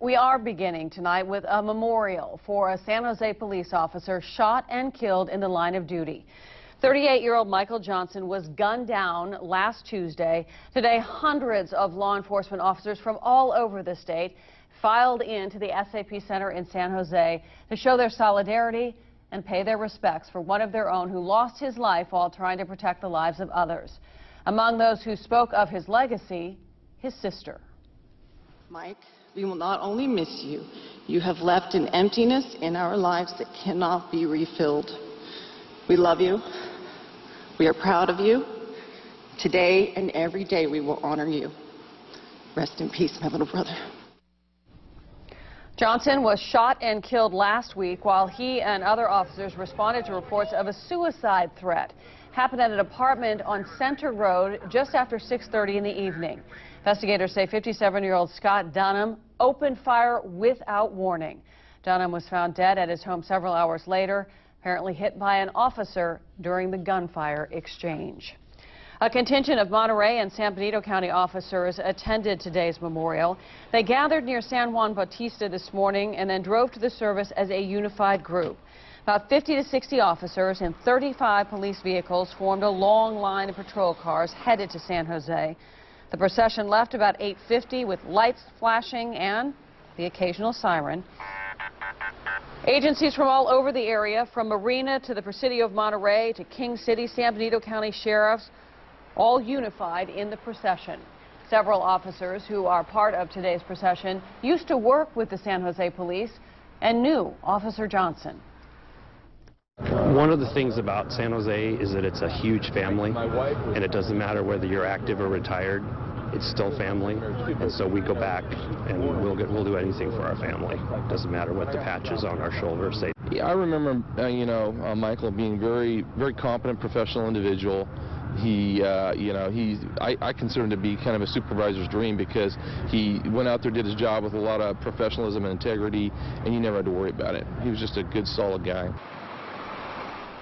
We are beginning tonight with a memorial for a San Jose police officer shot and killed in the line of duty. 38-year-old Michael Johnson was gunned down last Tuesday. Today, hundreds of law enforcement officers from all over the state filed into the SAP Center in San Jose to show their solidarity and pay their respects for one of their own who lost his life while trying to protect the lives of others. Among those who spoke of his legacy, his sister. Mike, we will not only miss you, you have left an emptiness in our lives that cannot be refilled. We love you. We are proud of you. Today and every day we will honor you. Rest in peace, my little brother. Johnson was shot and killed last week while he and other officers responded to reports of a suicide threat. Happened at an apartment on Center Road just after 6:30 in the evening. Investigators say 57-year-old Scott Dunham opened fire without warning. Dunham was found dead at his home several hours later, apparently hit by an officer during the gunfire exchange. A contingent of Monterey and San Benito County officers attended today's memorial. They gathered near San Juan Bautista this morning and then drove to the service as a unified group. About 50 to 60 officers in 35 police vehicles formed a long line of patrol cars headed to San Jose. The procession left about 8:50 with lights flashing and the occasional siren. Agencies from all over the area, from Marina to the Presidio of Monterey to King City, San Benito County sheriffs, all unified in the procession. Several officers who are part of today's procession used to work with the San Jose Police and knew Officer Johnson. One of the things about San Jose is that it's a huge family, and it doesn't matter whether you're active or retired, it's still family, and so we go back and we'll do anything for our family. It doesn't matter what the patches on our shoulders say. Yeah, I remember, Michael being very competent, professional individual. I consider him to be kind of a supervisor's dream because he went out there, did his job with a lot of professionalism and integrity, and you never had to worry about it. He was just a good, solid guy.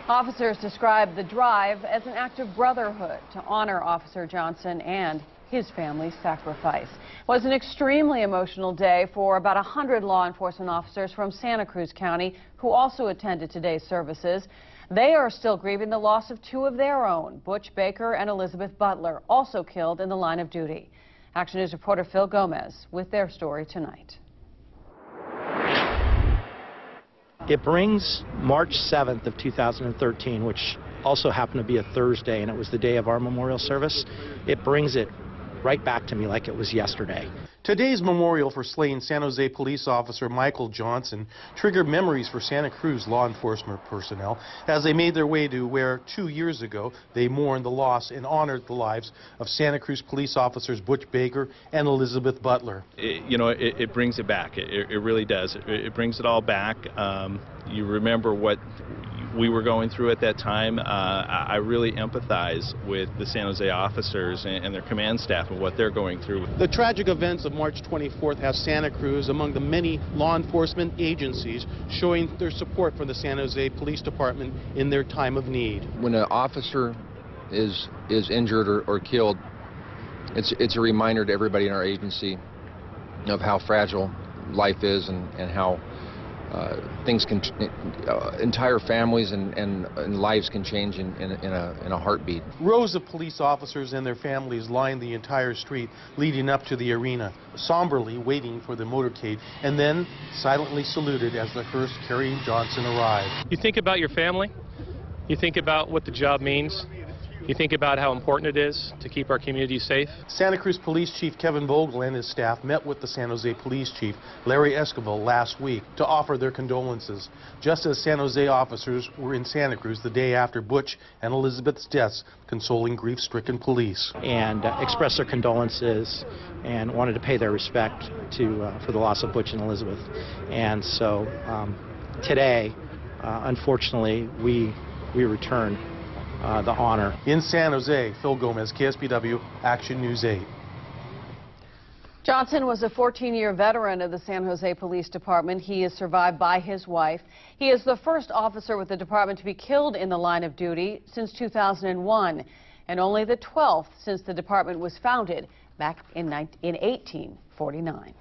Officers described the drive as an act of brotherhood to honor Officer Johnson and his family's sacrifice. It was an extremely emotional day for about 100 law enforcement officers from Santa Cruz County who also attended today's services. They are still grieving the loss of two of their own, Butch Baker and Elizabeth Butler, also killed in the line of duty. Action News reporter Phil Gomez with their story tonight. It brings March 7th of 2013, which also happened to be a Thursday, and it was the day of our memorial service. It brings it right back to me like it was yesterday. Today's memorial for slain San Jose police officer Michael Johnson triggered memories for Santa Cruz law enforcement personnel as they made their way to where 2 years ago they mourned the loss and honored the lives of Santa Cruz police officers Butch Baker and Elizabeth Butler. It brings it back. It really does. It brings it all back. You remember what we were going through at that time. I really empathize with the San Jose officers and their command staff and what they're going through. The tragic events of March 24th have Santa Cruz among the many law enforcement agencies showing their support for the San Jose Police Department in their time of need. When an officer is injured or killed, it's a reminder to everybody in our agency of how fragile life is and how things can, entire families and lives can change in a heartbeat. Rows of police officers and their families lined the entire street leading up to the arena, somberly waiting for the motorcade, and then silently saluted as the hearse carrying Johnson arrived. You think about your family, you think about what the job means, you think about how important it is to keep our community safe. Santa Cruz Police Chief Kevin Vogel and his staff met with the San Jose Police Chief Larry Esquivel last week to offer their condolences, just as San Jose officers were in Santa Cruz the day after Butch and Elizabeth's deaths, consoling grief-stricken police. And expressed their condolences and wanted to pay their respect for the loss of Butch and Elizabeth. And so today, unfortunately, we return the honor. In San Jose, Phil Gomez, KSPW, Action News 8. Johnson was a 14-year veteran of the San Jose Police Department. He is survived by his wife. He is the first officer with the department to be killed in the line of duty since 2001, and only the 12th since the department was founded back in 1849.